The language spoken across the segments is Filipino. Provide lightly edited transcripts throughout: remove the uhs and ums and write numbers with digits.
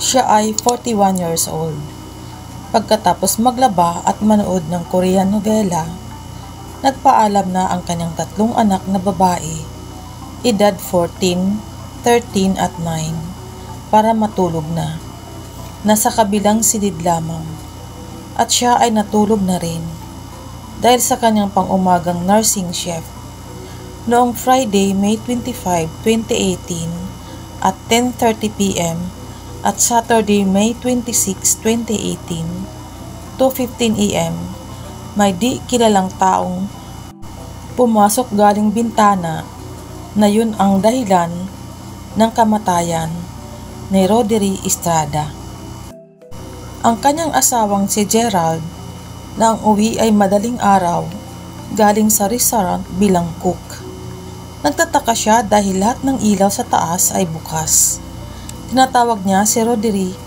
Siya ay 41 years old. Pagkatapos maglaba at manood ng Korean novela, nagpaalam na ang kanyang 3 anak na babae, edad 14, 13 at 9, para matulog na. Nasa kabilang silid lamang. At siya ay natulog na rin dahil sa kanyang pang-umagang nursing shift. Noong Friday, May 25, 2018 at 10:30 p.m. at Saturday, May 26, 2018, 2:15 a.m. may di kilalang taong pumasok galing bintana na yun ang dahilan ng kamatayan ni Roderick Estrada. Ang kanyang asawang si Gerald na ang uwi ay madaling araw galing sa restaurant bilang cook. Nagtataka siya dahil lahat ng ilaw sa taas ay bukas. Tinatawag niya si Roderick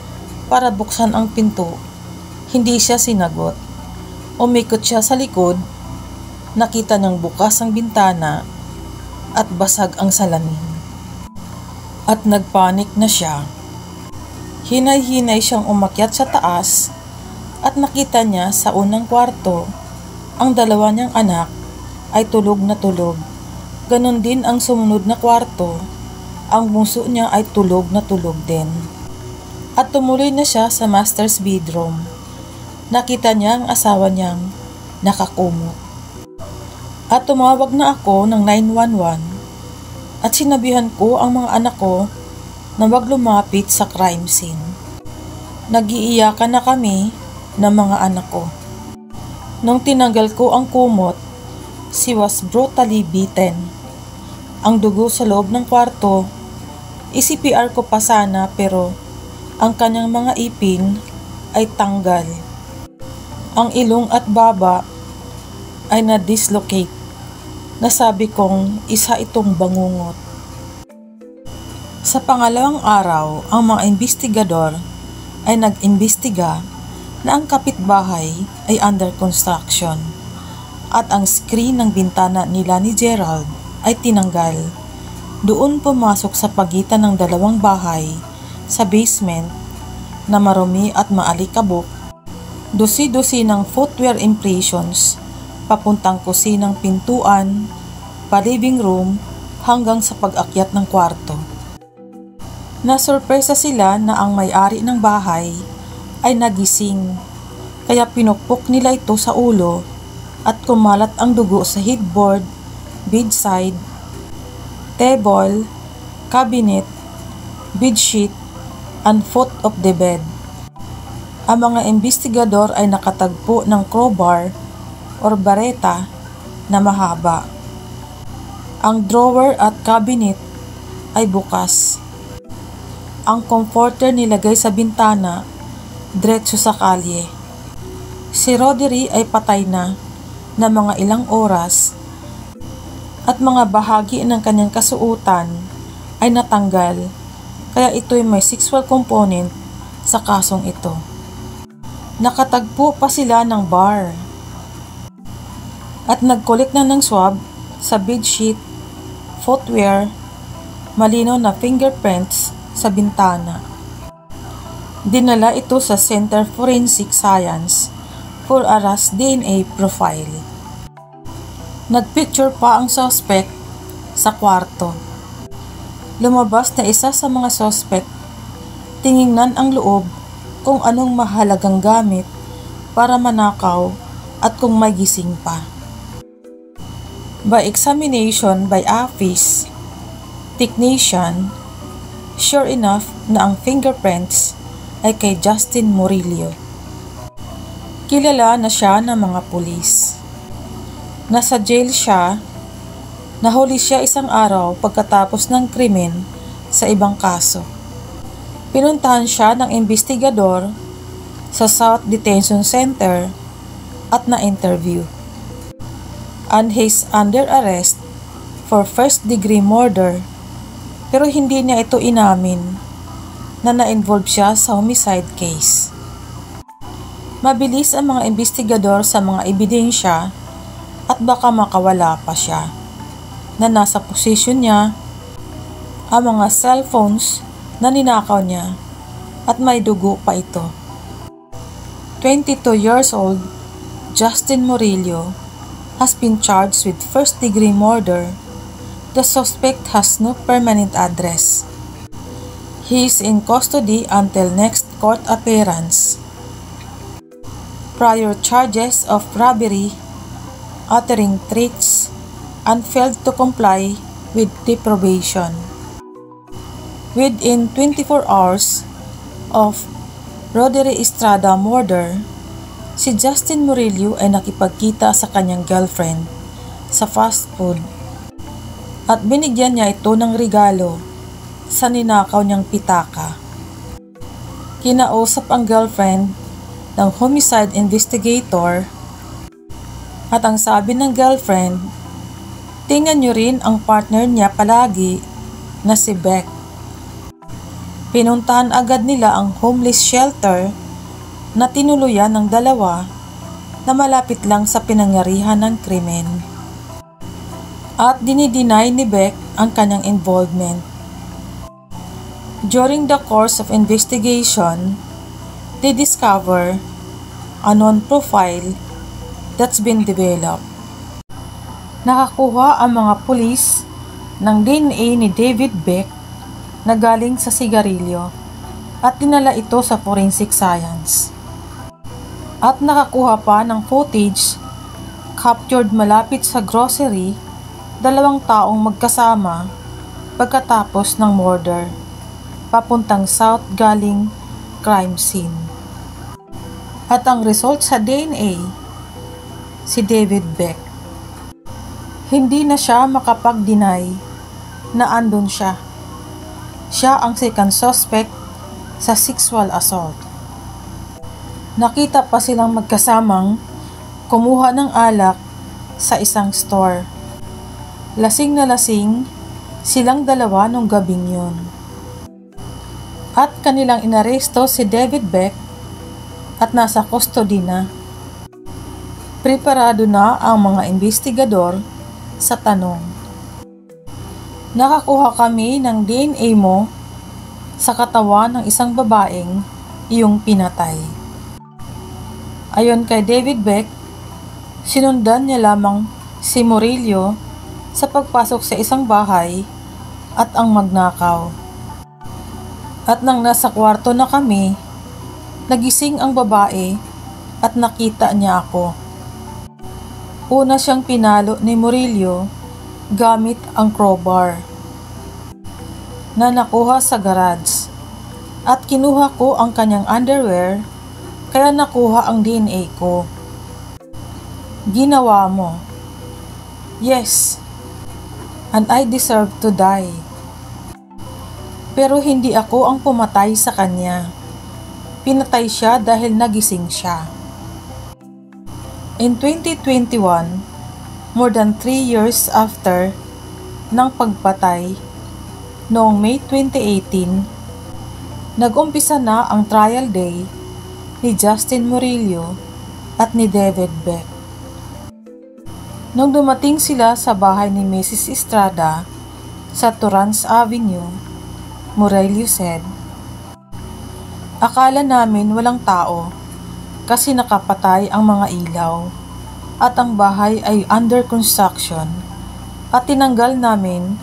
para buksan ang pinto. Hindi siya sinagot. Umikot siya sa likod, nakita niyang bukas ang bintana at basag ang salamin. At nagpanik na siya. Hinay-hinay siyang umakyat sa taas at nakita niya sa unang kwarto ang 2 niyang anak ay tulog na tulog. Ganon din ang sumunod na kwarto, ang bunso niya ay tulog na tulog din. At tumuloy na siya sa master's bedroom. Nakita niya ang asawa niyang nakakumot. At tumawag na ako ng 911 at sinabihan ko ang mga anak ko na wag lumapit sa crime scene. Nag-iiyakan na kami ng mga anak ko. Nung tinanggal ko ang kumot, she was brutally beaten. Ang dugo sa loob ng kwarto, i-CPR ko pa sana pero ang kanyang mga ipin ay tanggal. Ang ilong at baba ay na-dislocate. Nasabi kong isa itong bangungot. Sa pangalawang araw, ang mga investigador ay nag-imbestiga na ang kapitbahay ay under construction at ang screen ng bintana nila ni Gerald ay tinanggal. Doon pumasok sa pagitan ng 2 bahay sa basement na marumi at maalikabok, dosi-dosi ng footwear impressions papuntang kusinang pintuan, pa-living room hanggang sa pag-akyat ng kwarto. Nasurpresa sila na ang may-ari ng bahay ay nagising, kaya pinukpok nila ito sa ulo at kumalat ang dugo sa headboard, bedside, table, cabinet, bedsheet, and foot of the bed. Ang mga investigador ay nakatagpo ng crowbar or bareta na mahaba. Ang drawer at cabinet ay bukas. Ang comforter nilagay sa bintana, diretso sa kalye. Si Roderick ay patay na mga ilang oras at mga bahagi ng kanyang kasuotan ay natanggal, kaya ito'y may sexual component sa kasong ito. Nakatagpo pa sila ng bar at nag-collect na ng swab sa bedsheet, footwear, malinaw na fingerprints sa bintana. Dinala ito sa Center Forensic Science for a RAS DNA profile. Nagpicture pa ang suspect sa kwarto. Lumabas na isa sa mga suspect. Tiningnan ang loob kung anong mahalagang gamit para manakaw at kung may gising pa. By examination by office technician, sure enough na ang fingerprints ay kay Justin Murillo. Kilala na siya ng mga pulis. Nasa jail siya, nahuli siya isang araw pagkatapos ng krimen sa ibang kaso. Pinuntahan siya ng investigador sa South Detention Center at na-interview. And he's under arrest for first-degree murder, pero hindi niya ito inamin na na-involve siya sa homicide case. Mabilis ang mga investigador sa mga ebidensya at baka makawala pa siya na nasa posisyon niya ang mga cellphones na ninakaw niya at may dugo pa ito. 22 years old Justin Murillo has been charged with first-degree murder. The suspect has no permanent address. He is in custody until next court appearance. Prior charges of robbery, uttering threats, and failed to comply with the probation. Within 24 hours of Roderick Estrada murder, si Justin Murillo ay nakipagkita sa kanyang girlfriend sa fast food at binigyan niya ito ng regalo sa ninakaw niyang pitaka. Kinausap ang girlfriend ng homicide investigator at ang sabi ng girlfriend, tingnan niyo rin ang partner niya palagi na si Beck. Pinuntahan agad nila ang homeless shelter na tinuluyan ng dalawa na malapit lang sa pinangyarihan ng krimen. At dinideny ni Beck ang kanyang involvement. During the course of investigation, they discover a known profile that's been developed. Nakakuha ang mga pulis ng DNA ni David Beck na galing sa sigarilyo at dinala ito sa forensic science. At nakakuha pa ng footage captured malapit sa grocery, dalawang taong magkasama pagkatapos ng murder, papuntang south galing crime scene. At ang result sa DNA, si David Beck. Hindi na siya makapag-deny na andun siya. Siya ang second suspect sa sexual assault. Nakita pa silang magkasamang kumuha ng alak sa isang store. Lasing na lasing silang dalawa nung gabing yun. At kanilang inaresto si David Beck at nasa custody na. Preparado na ang mga investigador sa tanong. Nakakuha kami ng DNA mo sa katawan ng isang babaeng iyong pinatay. Ayon kay David Beck, sinundan niya lamang si Murillo sa pagpasok sa isang bahay at ang magnakaw. At nang nasa kwarto na kami, nagising ang babae at nakita niya ako. Una siyang pinalo ni Murillo gamit ang crowbar na nakuha sa garage at kinuha ko ang kanyang underwear kaya nakuha ang DNA ko. Ginawa mo. Yes, and I deserve to die. Pero hindi ako ang pumatay sa kanya. Pinatay siya dahil nagising siya. In 2021, more than 3 years after ng pagpatay, noong May 2018, nag-umpisa na ang trial day ni Justin Murillo at ni David Beck. Nung dumating sila sa bahay ni Mrs. Estrada sa Torrance Avenue, Murillo said, "Akala namin walang tao kasi nakapatay ang mga ilaw at ang bahay ay under construction at tinanggal namin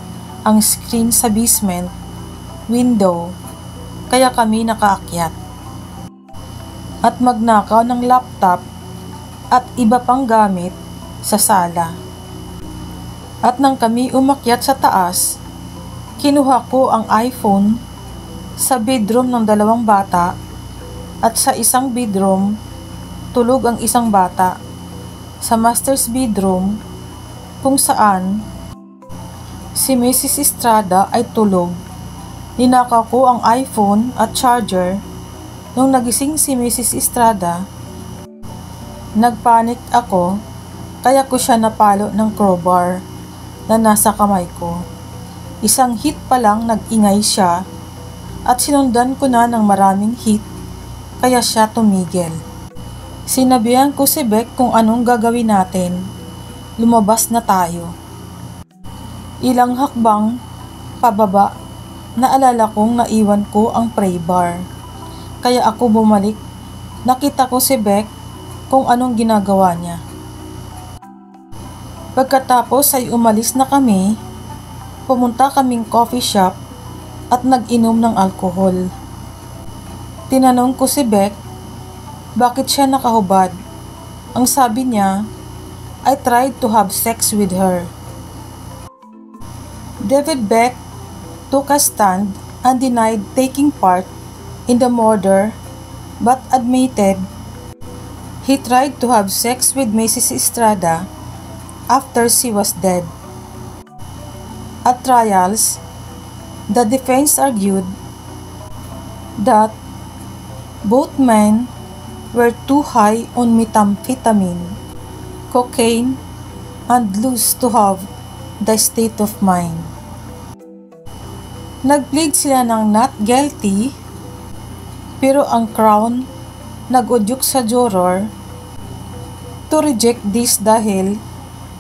ang screen sa basement window kaya kami nakaakyat at magnakaw ng laptop at iba pang gamit sa sala. At nang kami umakyat sa taas, kinuha ko ang iPhone sa bedroom ng dalawang bata at sa isang bedroom tulog ang isang bata. Sa master's bedroom kung saan si Mrs. Estrada ay tulog, ninakaw ko ang iPhone at charger. Nung nagising si Mrs. Estrada, nagpanik ako kaya ko siya napalo ng crowbar na nasa kamay ko. Isang hit pa lang nag-ingay siya at sinundan ko na ng maraming hit kaya siya tumigil. Sinabihan ko si Beck kung anong gagawin natin. Lumabas na tayo. Ilang hakbang pababa, naalala kong naiwan ko ang pray bar. Kaya ako bumalik. Nakita ko si Beck kung anong ginagawa niya. Pagkatapos ay umalis na kami, pumunta kaming coffee shop at nag-inom ng alkohol. Tinanong ko si Beck bakit siya nakahubad. Ang sabi niya, I tried to have sex with her. David Beck took a stand and denied taking part in the murder but admitted he tried to have sex with Mrs. Estrada after she was dead. At trials, the defense argued that both men were too high on methamphetamine, cocaine, and loose to have the state of mind. Nag-plead sila ng not guilty, pero ang Crown nag-udyok sa juror to reject this dahil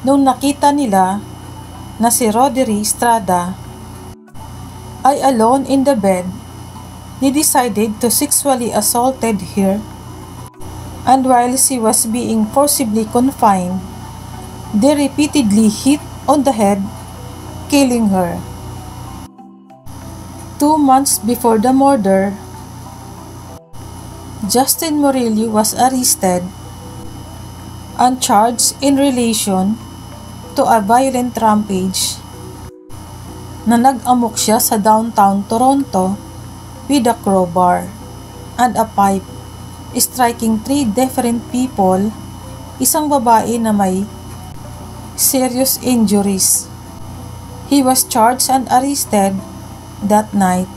nung nakita nila na si Roderick Estrada ay alone in the bed, they decided to sexually assaulted her, and while she was being forcibly confined, they repeatedly hit on the head, killing her. 2 months before the murder, Justin Murillo was arrested and charged in relation to a violent rampage na nag-amok siya sa downtown Toronto with a crowbar and a pipe, striking 3 different people, isang babae na may serious injuries. He was charged and arrested that night.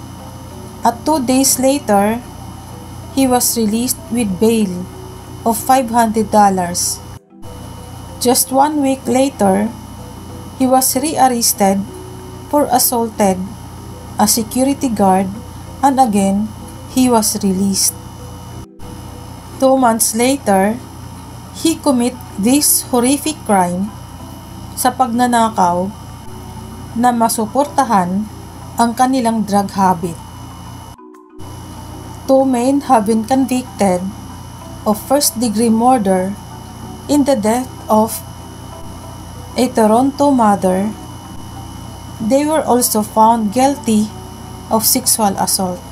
At 2 days later, he was released with bail of $500. Just 1 week later, he was re-arrested for assaulted a security guard, and again, he was released. 2 months later, he commit this horrific crime sa pagnanakaw na masuportahan ang kanilang drug habit. 2 men have been convicted of first-degree murder in the death of a Toronto mother. They were also found guilty of sexual assault.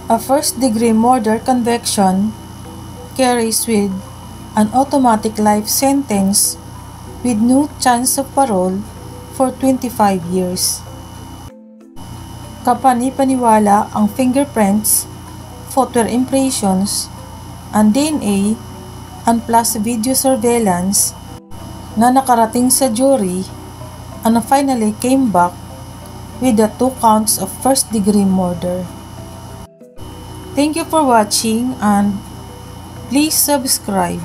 A first-degree murder conviction carries with an automatic life sentence with no chance of parole for 25 years. Kapani-paniwala ang fingerprints, photo impressions, and DNA and plus video surveillance na nakarating sa jury and finally came back with the 2 counts of first-degree murder. Thank you for watching and please subscribe.